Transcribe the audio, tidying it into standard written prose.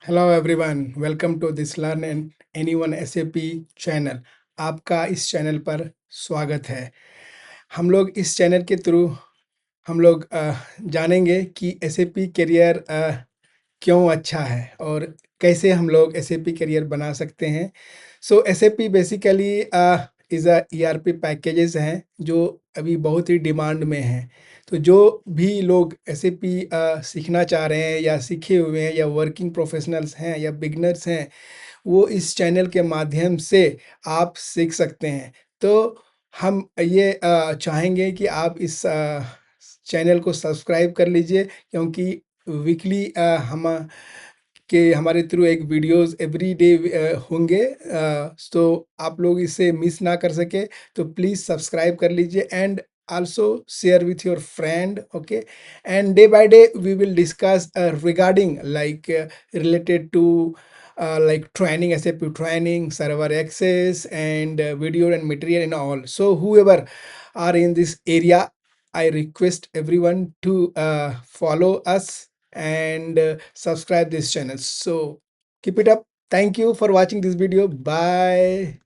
Hello everyone, welcome to this learn and anyone SAP channel. आपका इस channel पर स्वागत है। हम लोग इस चैनल के थ्रू हम लोग जानेंगे कि एसएपी करियर क्यों अच्छा है और कैसे हम लोग एसएपी करियर बना सकते हैं। So SAP basically is a ERP packages हैं जो अभी बहुत ही डिमांड में हैं। तो जो भी लोग एसएपी सीखना चाह रहे हैं या सीखे हुए हैं या वर्किंग प्रोफेशनल्स हैं या बिगनर्स हैं, वो इस चैनल के माध्यम से आप सीख सकते हैं। तो हम ये चाहेंगे कि आप इस चैनल को सब्सक्राइब कर लीजिए, क्योंकि वीकली हम के हमारे थ्रू एक वीडियोस एवरी डे होंगे। तो आप लोग इसे मिस ना कर सके, तो प्लीज़ सब्सक्राइब कर लीजिए and also share with your friend. Okay, and day by day we will discuss regarding related to like training, SAP training, server access, and video and material and all. So whoever are in this area, I request everyone to follow us and subscribe this channel. So keep it up. Thank you for watching this video. Bye.